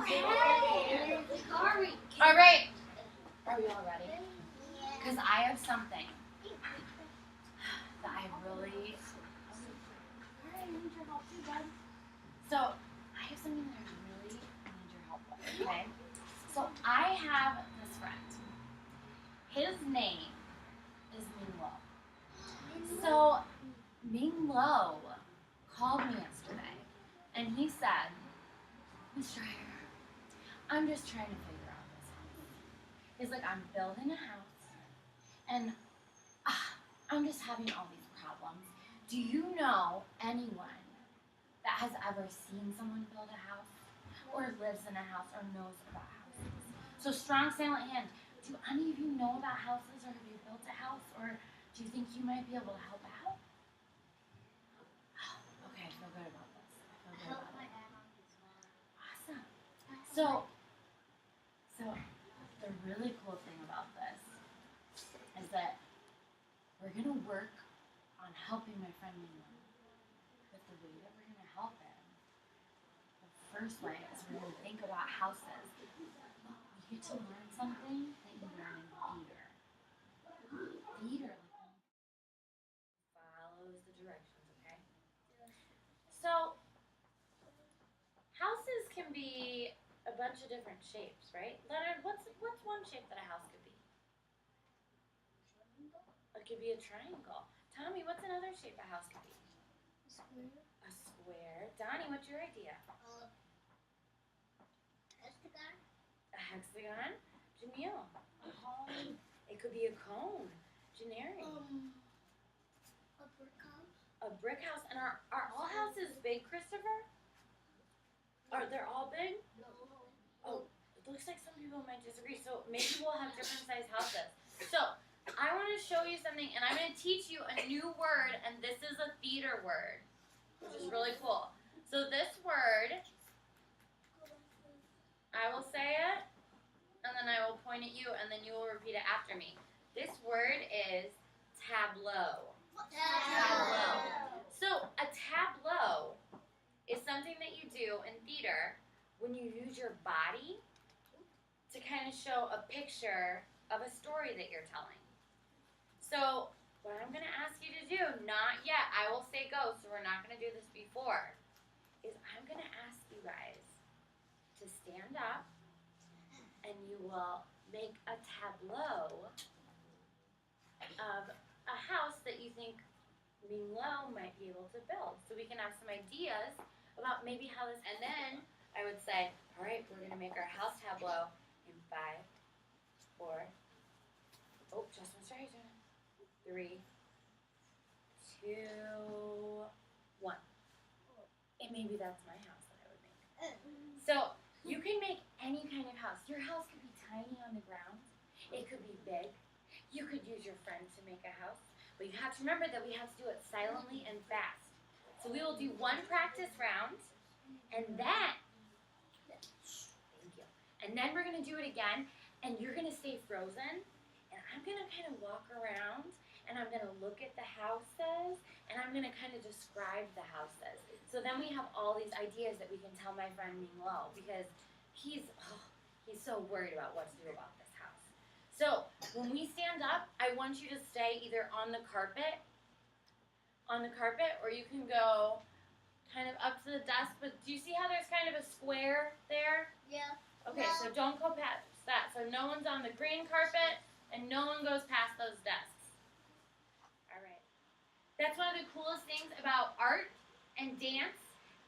Okay. All right. Are we all ready? Because I have something that I really... I need your help too, bud. So, I have something that I really need your help with, okay? So, I have this friend. His name is Ming. So, Ming called me yesterday, and he said, Miss Dreyer, I'm just trying to figure out this house. He's like, I'm building a house, and I'm just having all these problems. Do you know anyone that has ever seen someone build a house, or lives in a house, or knows about houses? So strong silent hand. Do any of you know about houses, or have you built a house, or do you think you might be able to help out? Okay, I feel good about this. Awesome. So the really cool thing about this is that we're gonna work on helping my friend Ming. But the way that we're gonna help him, the first way is we're gonna think about houses. We get to learn something that you learn in theater. Theater follows the directions, okay? So houses can be a bunch of different shapes, right? Leonard, what's one shape that a house could be? It could be a triangle. Tommy, what's another shape a house could be? A square. A square. Donnie, what's your idea? Hexagon. A hexagon. Jamil. A cone. It could be a cone. Janeri. A brick house. A brick house. And are all houses big, Christopher? Are they all big? No. Oh, it looks like some people might disagree. So maybe we'll have different size houses. So I want to show you something, and I'm going to teach you a new word, and this is a theater word, which is really cool. So this word, I will say it, and then I will point at you, and then you will repeat it after me. This word is tableau. Tableau. So a tableau is something that you do in theater when you use your body to kind of show a picture of a story that you're telling. So what I'm going to ask you to do, not yet, I will say go, so we're not going to do this before, is I'm going to ask you guys to stand up, and you will make a tableau of a house that you think Ming might be able to build. So we can have some ideas about maybe how this, and then I would say, all right, we're going to make our house tableau in 5, 4, oh, Justin's right, 3, 2, 1. And maybe that's my house that I would make. So you can make any kind of house. Your house could be tiny on the ground. It could be big. You could use your friend to make a house. But you have to remember that we have to do it silently and fast. So we will do one practice round, and then, thank you. And then we're going to do it again, and you're going to stay frozen, and I'm going to kind of walk around, and I'm going to look at the houses, and I'm going to kind of describe the houses. So then we have all these ideas that we can tell my friend Ming because he's so worried about what to do about this house. So when we stand up, I want you to stay either on the carpet, or you can go kind of up to the desk. But do you see how there's kind of a square there? Yeah. Okay, No. so don't go past that. So no one's on the green carpet, and no one goes past those desks. All right. That's one of the coolest things about art and dance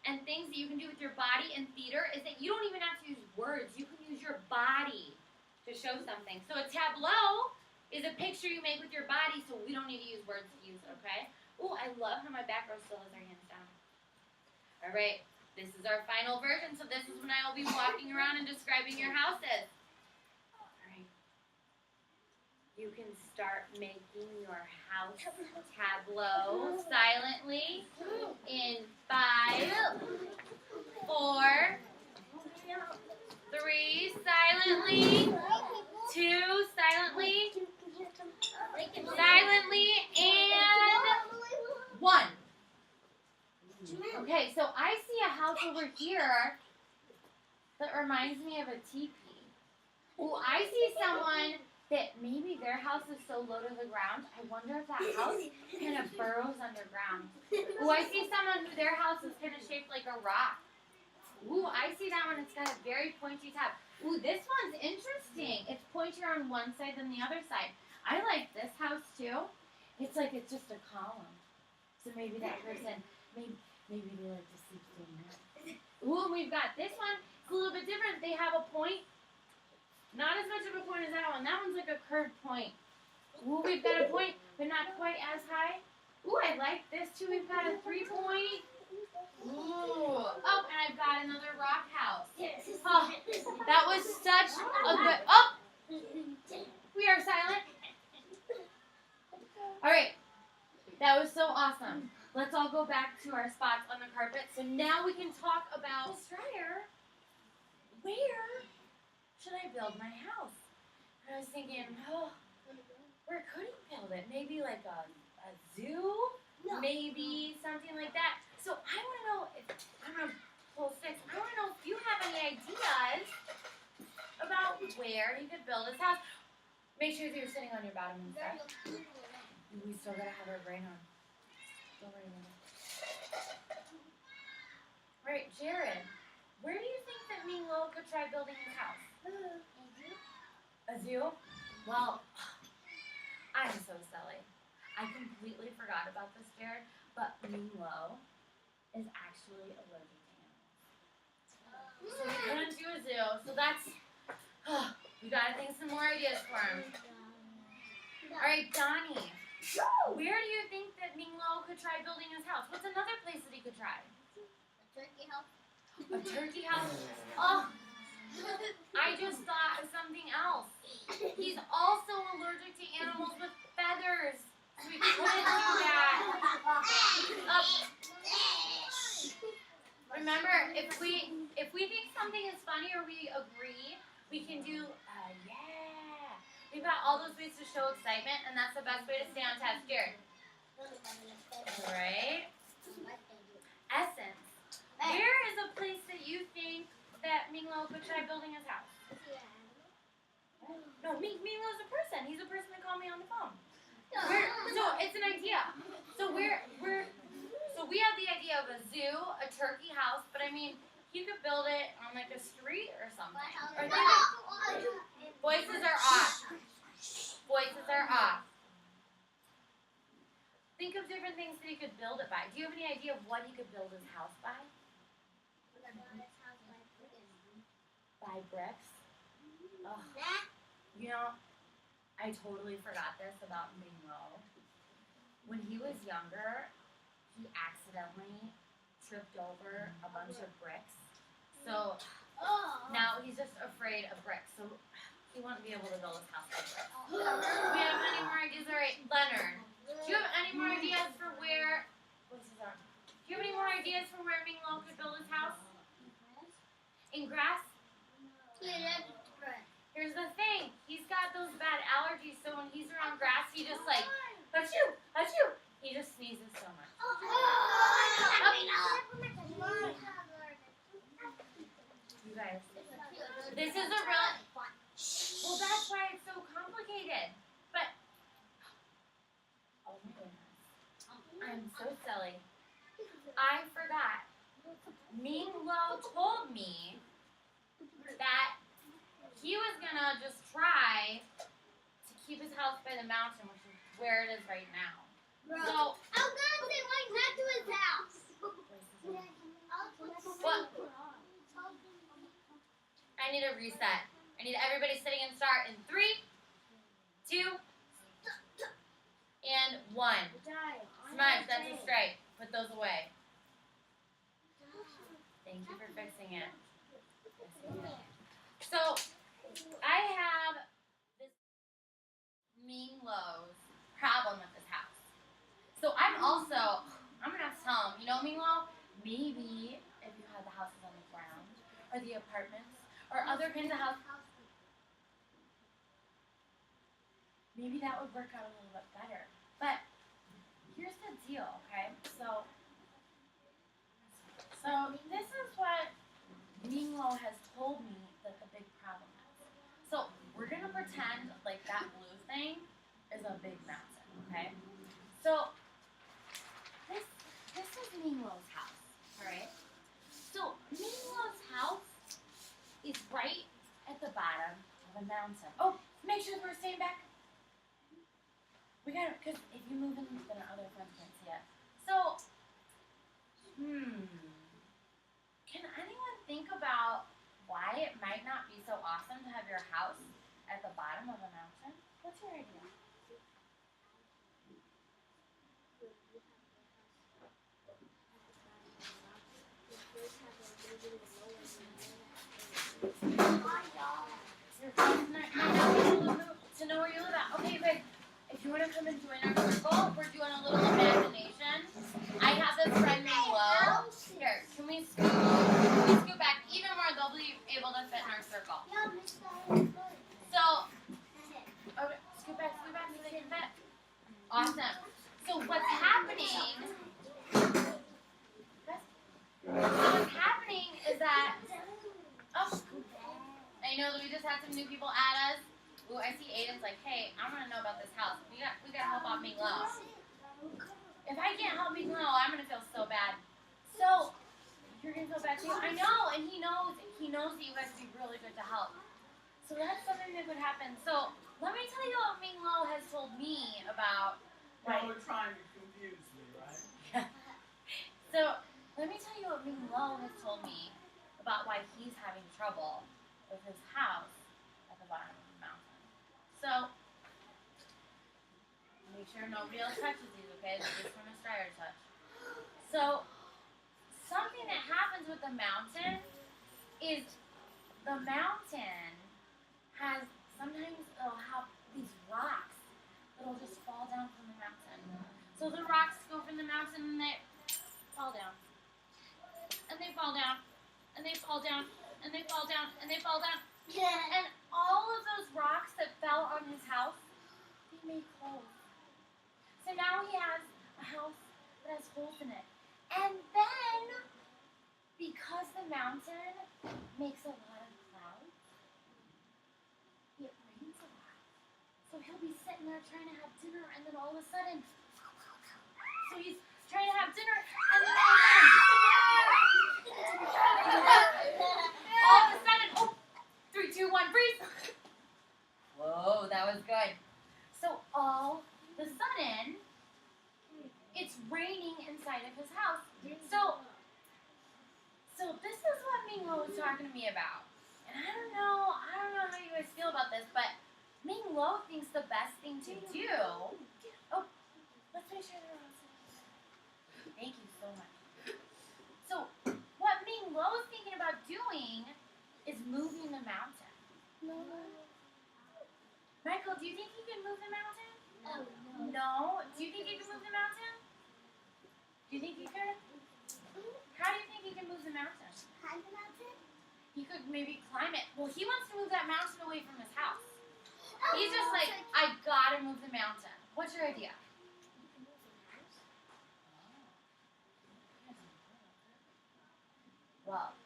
and things that you can do with your body in theater is that you don't even have to use words. You can use your body to show something. So a tableau is a picture you make with your body, so we don't need to use words to use it, okay? Oh, I love how my back row still has their hands down. All right, this is our final version, so this is when I will be walking around and describing your houses. All right. You can start making your house tableau silently in 5, 4, 3, silently, 2, silently, and 1. Okay, so I see a house over here that reminds me of a teepee. Ooh, I see someone that maybe their house is so low to the ground. I wonder if that house kind of burrows underground. Ooh, I see someone who their house is kind of shaped like a rock. Ooh, I see that one. It's got a very pointy top. Ooh, this one's interesting. It's pointier on one side than the other side. I like this house too. It's like it's just a column. So maybe that person, maybe they like to sleep doing that. Ooh, we've got this one. It's a little bit different. They have a point. Not as much of a point as that one. That one's like a curved point. Ooh, we've got a point, but not quite as high. Ooh, I like this too. We've got a 3-point. Ooh. Oh, and I've got another rock house. Oh, that was such a good... Oh! We are silent. All right. That was so awesome. Let's all go back to our spots on the carpet. So now we can talk about... Miss Dreyer, where should I build my house? And I was thinking, where could he build it? Maybe like a zoo? No. Maybe something like that. So I want to know if, I'm going to pull 6. I want to know if you have any ideas about where he could build his house. Make sure that you're sitting on your bottom and stuff. We still got to have our brain on. Don't worry about it. All right, Jared, where do you think that Ming could try building his house? A zoo? Well, I'm so silly. I completely forgot about this, Jared, but Ming is actually allergic to animals. So we couldn't do a zoo, so that's, we gotta think some more ideas for him. Alright, Donnie, where do you think that Ming could try building his house? What's another place that he could try? A turkey house. A turkey house? Oh, I just thought of something else. He's also allergic to animals with feathers. So we couldn't do that. Remember, if we think something is funny or we agree, we can do yeah. We've got all those ways to show excitement, and that's the best way to stay on task, Jared. Alright. Essence. Where is a place that you think that Ming could try building his house? No, Ming is a person. He's a person that called me on the phone. So it's an idea. So we have the idea of a zoo, a turkey house, but I mean, you could build it on like a street or something. Voices are off. Voices are off. Think of different things that he could build it by. Do you have any idea of what he could build his house by? By bricks? Oh. You know, I totally forgot this about Ming. When he was younger, he accidentally tripped over a bunch of bricks. So now he's just afraid of bricks. So he wouldn't be able to build his house by bricks. Do we have any more ideas? All right, Leonard. Do you have any more ideas for where... What's his arm? Do you have any more ideas for where Ming could build his house? In grass? Here's the thing. He's got those bad allergies, so when he's around grass, he just like, achoo, achoo. He just sneezes so much. You guys, this is a real... Well, that's why it's so complicated. But, oh my goodness. I'm so silly. I forgot. Ming told me that he was gonna just try to keep his house by the mountain, which is where it is right now. So I'm gonna say like not to his house. What? I need a reset. I need everybody sitting and start in 3, 2, and 1. Smudge, that's a strike. Put those away. Thank you for fixing it. So I have this Ming problem with this house. So I'm going to have to tell him, you know, Ming maybe if you had the houses on the ground, or the apartments, or other kinds of houses, maybe that would work out a little bit better. But here's the deal, okay? So this is what Ming Lo has told me that the big problem is. So we're gonna pretend like that blue thing is a big mountain, okay? So this is Ming Lo's house, alright? So Ming Lo's house is right at the bottom of a mountain. Oh, make sure we're staying back. We gotta, because if you move in, then our other friends can't see it. So, can anyone think about why it might not be so awesome to have your house at the bottom of a mountain? What's your idea? Your friends might not be able to know where you live at. Okay, guys, if you want to come and join our circle, we're doing a little imagination. I have this friend named Lo. Here, can we scoot back even more? They'll be able to fit in our circle. So, okay, scoot back so they can fit. Awesome. So what's happening is that, I know that we just had some new people add us. Ooh, I see Aiden's like, hey, I want to know about this house. We got to help out Ming Lo. If I can't help Ming Lo, I'm going to feel so bad. So, you're going to feel bad too? I know, and he knows that you guys would be really good to help. So that's something that could happen. So, let me tell you what Ming Lo has told me about. Y'all are trying to confuse me, right? So, let me tell you what Ming Lo has told me about why he's having trouble with his house at the bottom of the mountain. So, make sure nobody else touches these, okay? They're just from Miss Dreyer to touch. So, something that happens with the mountain is the mountain has, sometimes it'll have these rocks that'll just fall down from the mountain. So the rocks go from the mountain and they fall down. And they fall down. And they fall down. And they fall down. And they fall down. And all of those rocks that fell on his house, they made holes. So now he has a house that has holes in it. And then, because the mountain makes a lot of clouds, it rains a lot. So he'll be sitting there trying to have dinner, and then all of a sudden, so he's trying to have dinner, and then all of a sudden, oh, 3, 2, 1, freeze! Whoa, that was good. So all of a sudden, it's raining inside of his house. So this is what Ming Lo was talking to me about. And I don't know how you guys feel about this, but Ming Lo thinks the best thing to do. Oh, let's make sure they're all set. Thank you so much. So what Ming Lo is thinking about doing is moving the mountain. No. Michael, do you think he can move the mountain? Oh, no. No? Do you think he can move the mountain? Do you think he could? How do you think he can move the mountain? Climb the mountain? He could maybe climb it. Well, he wants to move that mountain away from his house. Oh, He's just like, I gotta move the mountain. What's your idea? Well,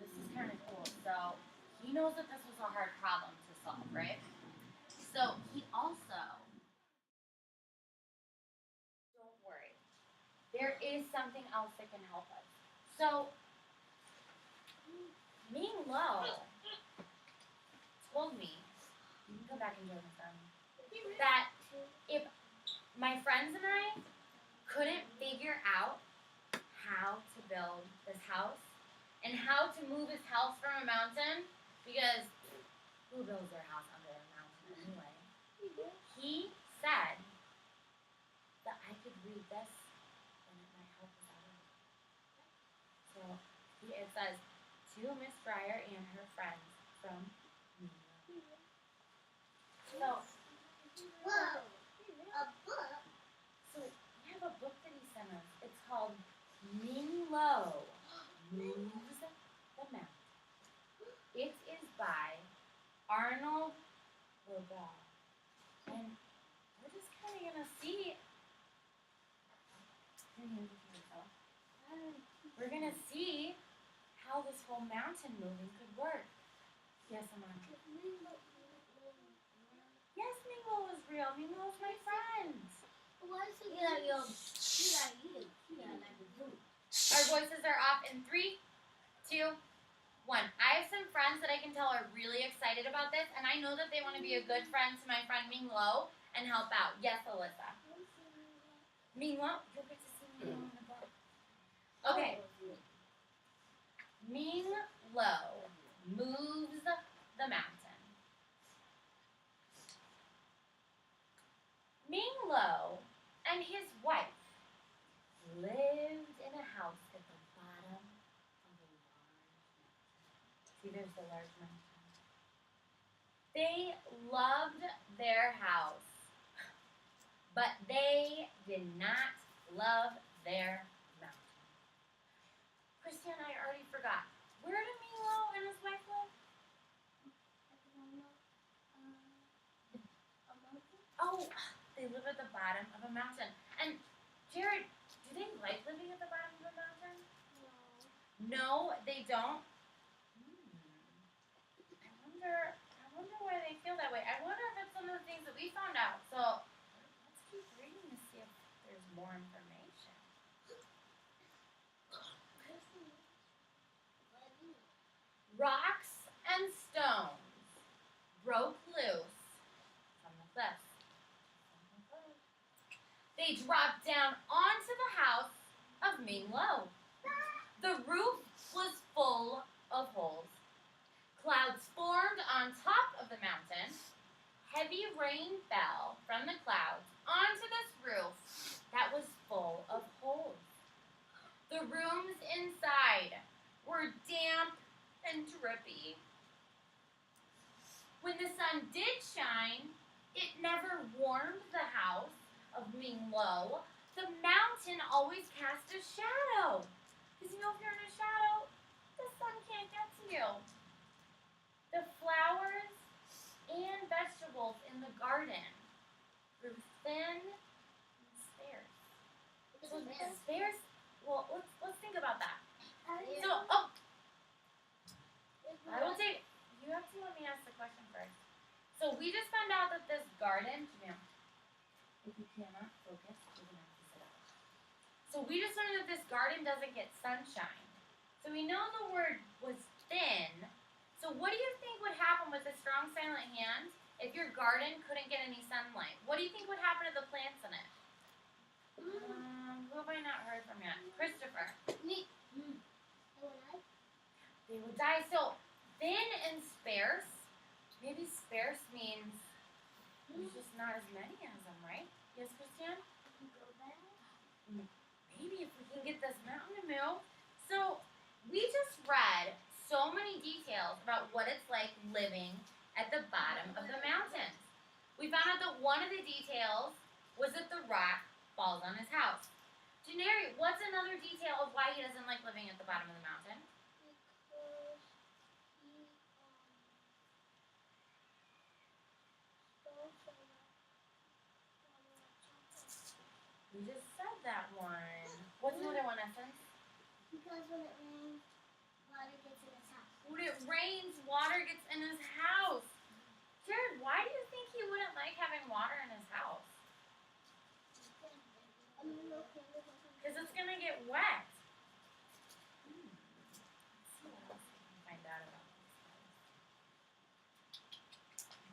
this is kind of cool. So, he knows that this was a hard problem to solve, right? So, he also, don't worry, there is something else that can help us. So, Ming Lo told me, you can go back and join the family, that if my friends and I couldn't figure out how to build this house and how to move his house from a mountain, because who builds their house under a mountain anyway? He said that I could read this and it might help us out. So it says, to Miss Dreyer and her friends from Ming Lo. So, Whoa. A book? so we have a book that he sent us. It's called Ming Lo Moves the Mountain. It is by Arnold Lobel. And we're just kind of going to see. We're going to see how this whole mountain moving could work. Yes, Amanda. Yes, Mingo was real. Mingo was my friend. Our voices are off in 3, 2, 1. I have some friends that I can tell are really excited about this, and I know that they want to be a good friend to my friend Ming Lo and help out. Yes, Alyssa. Ming Lo? You'll get to see Ming Lo in the book. Okay. Ming Lo moves the mountain. Ming Lo and his wife lived in a house at the bottom of a large mountain. See, there's the large mountain. They loved their house, but they did not love their mountain. Christian, I already forgot. Where did Ming Lo and his wife live? Oh, they live at the bottom of a mountain. And Jared, do they like living at the bottom of a mountain? No, they don't. I wonder why they feel that way. I wonder if it's some of the things that we found out. So let's keep reading to see if there's more information. Rocks and stones broke loose from the cliffs. They dropped down onto the house of Ming Lo. The roof was full of holes. Clouds formed on top of the mountain. Heavy rain fell from the clouds onto this roof that was full of holes. The rooms inside were damp and drippy. When the sun did shine, it never warmed the house of Ming Lo. The mountain always cast a shadow. Because if you're in a shadow, the sun can't get to you. The flowers and vegetables in the garden grew thin and sparse. So sparse. Well, let's think about that. So, I will take. You have to let me ask the question first. So we just found out that this garden. If you cannot focus, you're gonna have to sit up. So we just learned that this garden doesn't get sunshine. So we know the word was thin. So what do you think would happen with a strong silent hand if your garden couldn't get any sunlight? What do you think would happen to the plants in it? Who have I not heard from yet? Christopher. Me. They would die. So thin and sparse. Maybe sparse means there's just not as many as them, right? Yes, Christian? Maybe if we can get this mountain to move. So we just read so many details about what it's like living at the bottom of the mountains. We found out that one of the details was that the rock falls on his house. Janeri, what's another detail of why he doesn't like living at the bottom of the mountain? We just said that one. What's another one, Essence? Because when it rains, water gets in his house. When it rains, water gets in his house. Jared, why do you think he wouldn't like having water in his house? Because it's going to get wet. Let's see what else we can find out about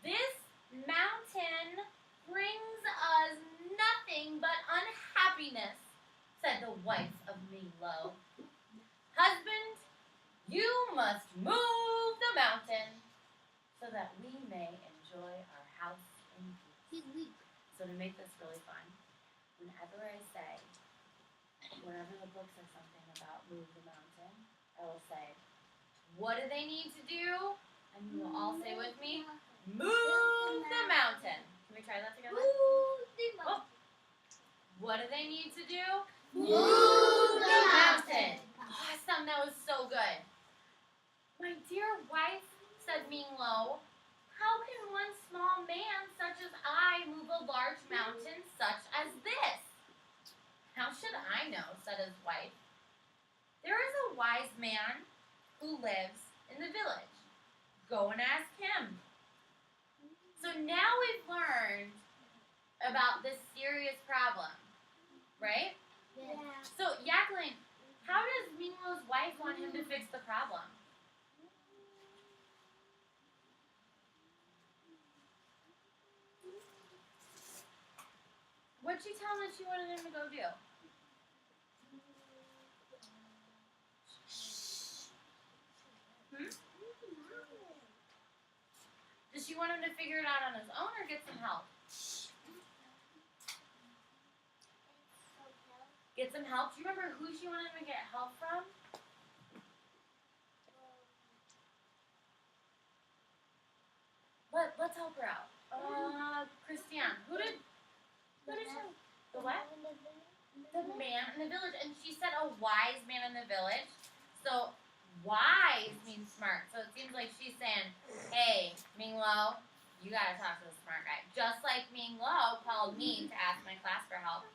this. This mountain brings us nothing but unhappiness, said the wife of Ming Lo. Husband, you must move the mountain so that we may enjoy our house in peace. He's weak. So to make this really fun, whenever the book says something about move the mountain, I will say, what do they need to do? And you will all say with me, move the mountain. Can we try that together? Oh. What do they need to do? Move the mountain. Awesome, that was so good. My dear wife, said Ming Lo, how can one small man such as I move a large mountain such as this? How should I know, said his wife. There is a wise man who lives in the village. Go and ask him. So now we've learned about this serious problem, right? Yeah. So, Jacqueline, how does Minglo's wife want him to fix the problem? What'd she tell him that she wanted him to go do? Does she want him to figure it out on his own or get some help? Get some help? Do you remember who she wanted him to get help from? Let's help her out. Christiane. Who did she? The what? The man in the village. And she said a wise man in the village. So wise means smart. So it seems like she's saying, hey, Minglo, you gotta talk to the smart guy. Just like Minglo called me to ask my class for help.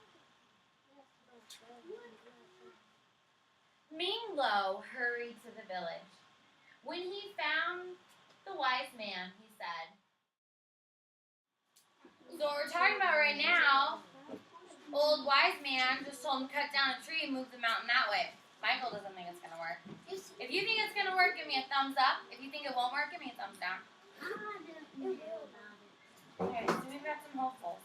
Minglo hurried to the village. When he found the wise man, he said, so what we're talking about right now, old wise man just told him to cut down a tree and move the mountain that way. Michael doesn't think it's going to work. If you think it's going to work, give me a thumbs up. If you think it won't work, give me a thumbs down. Okay, so we've got some hopefuls.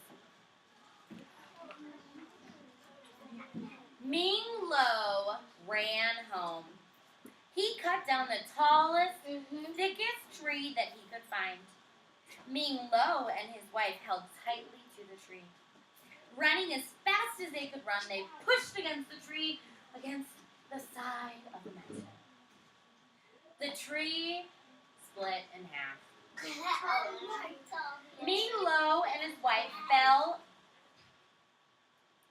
Minglo ran home. He cut down the tallest, thickest tree that he could find. Minglo and his wife held tightly to the tree. Running as fast as they could run, they pushed against the tree, against the side of the mountain. The tree split in half. Minglo and his wife fell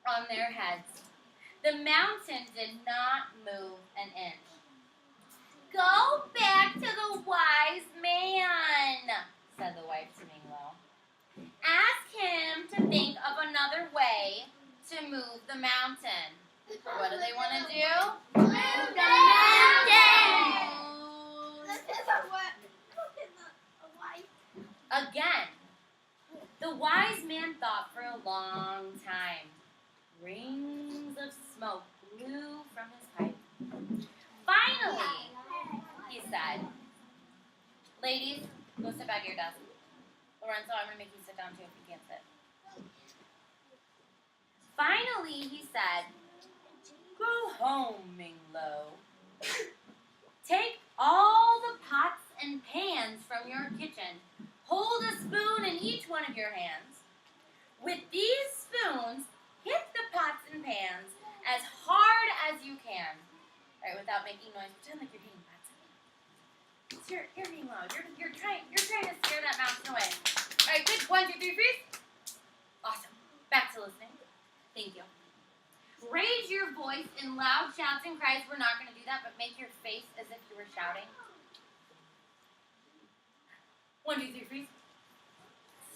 on their heads. The mountain did not move an inch. Go back to the wise man, said the wife to Minglo. Ask him to think of another way to move the mountain. What do they want to do? Move the mountain! Again, the wise man thought for a long time. Rings of smoke blew from his pipe. Finally, he said, ladies, go sit back at your desk. Lorenzo, I'm going to make you sit down too if you can't sit. Finally, he said, go home, Minglo. Take all the pots and pans from your kitchen. Hold a spoon in each one of your hands. With these spoons, hit the pots and pans as hard as you can. All right, without making noise, pretend like you're hitting pots and pans. You're being loud. You're trying to scare that mountain away. All right, good. 1, 2, 3, freeze. Awesome. Back to listening. Thank you. Raise your voice in loud shouts and cries. We're not going to do that, but make your face as if you were shouting. 1, 2, 3, freeze.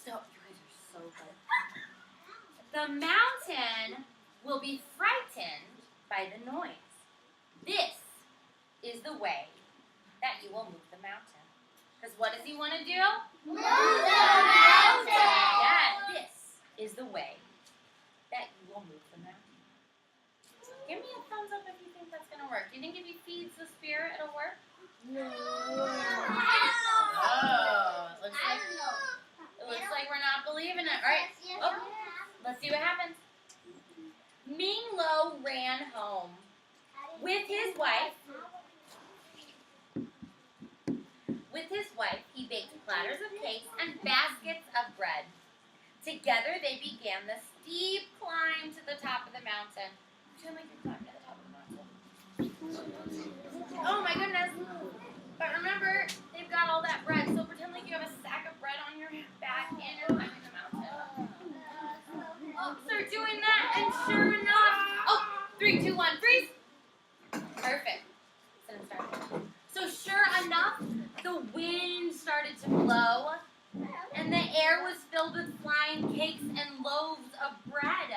So, you guys are so good. The mountain will be frightened by the noise. This is the way that you will move the mountain. Because what does he want to do? Move the mountain! Yeah, this is the way that you will move the mountain. Give me a thumbs up if you think that's going to work. Do you think if he feeds the spirit, it'll work? No. Oh, it looks like we're not believing it. All right. Oh, let's see what happens. Minglo ran home with his wife. He baked platters of cakes and baskets of bread. Together, they began the steep climb to the top of the mountain. Pretend like you're climbing to the top of the mountain. Oh my goodness! But remember, they've got all that bread, so pretend like you have a sack of bread on your back and you're climbing the mountain. Oh, they're doing that, and sure enough, 3, 2, 1, freeze! Perfect. So sure enough, the wind started to blow, and the air was filled with flying cakes and loaves of bread.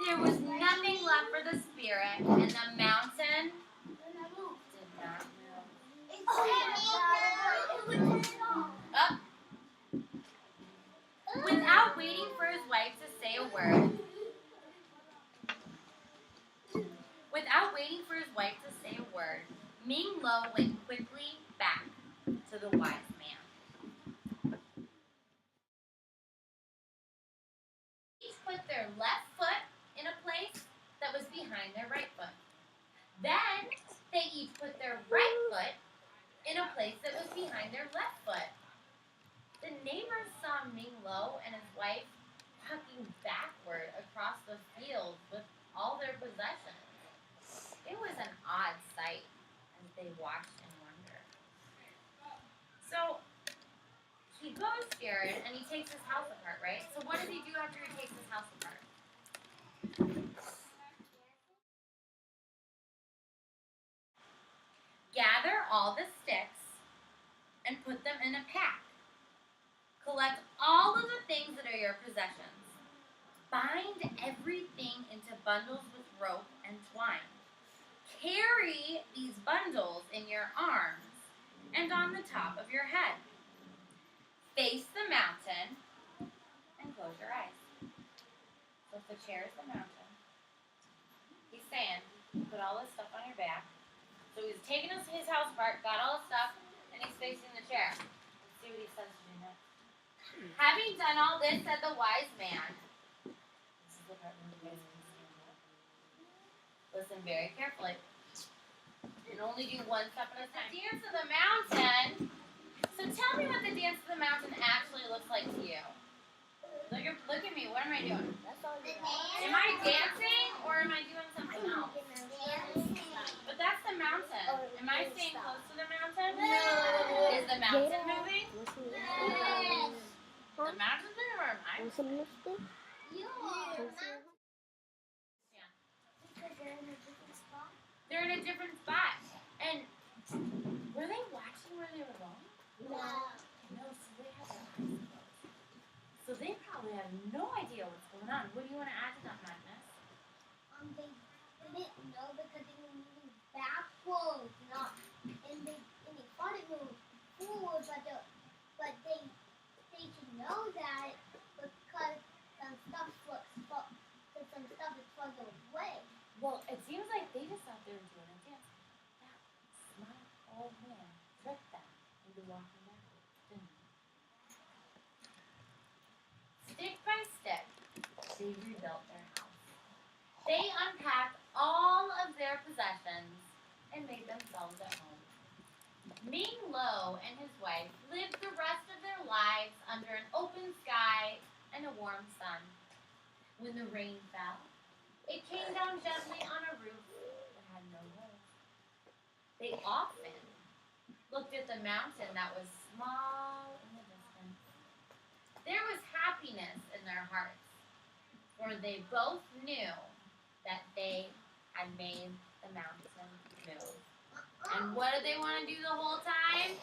There was nothing left for the spirit, and the mountain did not move. Up. Without waiting for his wife to say a word, Ming Lo went quickly back to the wise man. Each put their left foot in a place that was behind their right foot. Then they each put their right foot in a place that was behind their left foot. The neighbors saw Ming Lo and his wife walking backward across the field with all their possessions. It was an odd sight as they watched in wonder. So he goes, Jared, and he takes his house apart, right? So what does he do after he takes his house apart? Gather all the sticks and put them in a pack. Collect all of the things that are your possessions. Bind everything into bundles with rope and twine. Carry these bundles in your arms and on the top of your head. Face the mountain and close your eyes. So if the chair is the mountain, he's saying, put all this stuff on your back. So he's taking his house apart, got all his stuff, and he's facing the chair. Let's see what he says to do next. Having done all this, said the wise man. This is the part where you guys can stand up. Listen very carefully. And only do one step at a time. Dance of the mountain. So tell me what the dance of the mountain actually looks like to you. Look at me. What am I doing? Am I dancing or am I doing something else? But that's the mountain. Am I staying close to the mountain? No. Is the mountain moving? Yes. The mountain's moving or am I moving? Yeah. They're in a different spot. And were they watching where they were going? No, so they have their eyes closed. So they probably have no idea what's going on. What do you want to add to that, Magnus? They didn't know because they were moving backwards, and they thought it moved forward, but they should know that because some stuff is further away. Well, it seems like they just thought they were doing a dance. That smart old man tricked them into walking backwards, didn't he? Stick by stick, they rebuilt their house. They unpacked all of their possessions and made themselves at home. Ming Lo and his wife lived the rest of their lives under an open sky and a warm sun. When the rain fell, it came down gently on a roof that had no holes. They often looked at the mountain that was small in the distance. There was happiness in their hearts, for they both knew that they had made the mountain move. And what did they want to do the whole time?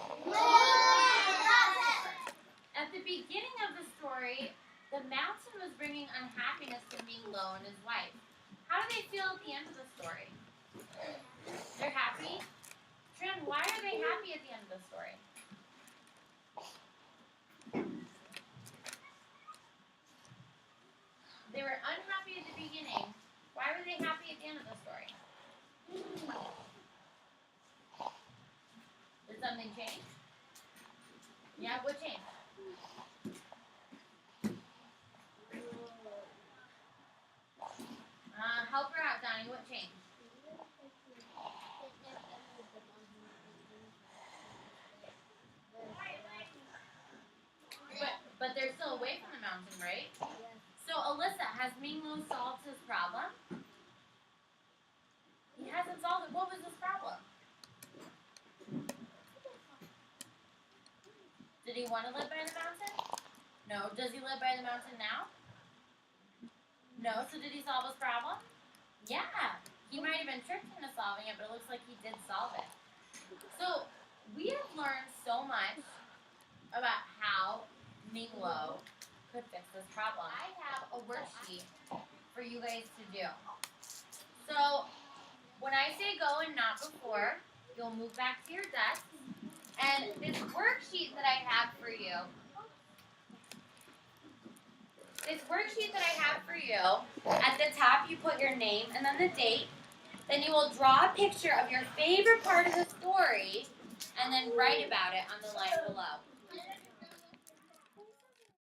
At the beginning of the story, the mountain was bringing unhappiness to Ming Lo and his wife. How do they feel at the end of the story? They're happy? Trin, why are they happy at the end of the story? They were unhappy at the beginning. Why were they happy at the end of the story? Did something change? Yeah, what changed? Help her out, Donnie. What changed? But they're still away from the mountain, right? So, Alyssa, has Ming Lo solved his problem? He hasn't solved it. What was his problem? Did he want to live by the mountain? No. Does he live by the mountain now? No. So did he solve his problem? Yeah. He might have been tricked into solving it, but it looks like he did solve it. So we have learned so much about how Ming Lo could fix this problem. I have a worksheet for you guys to do. So when I say go and not before, you'll move back to your desk And this worksheet that I have for you, at the top you put your name and then the date. Then you will draw a picture of your favorite part of the story and then write about it on the line below.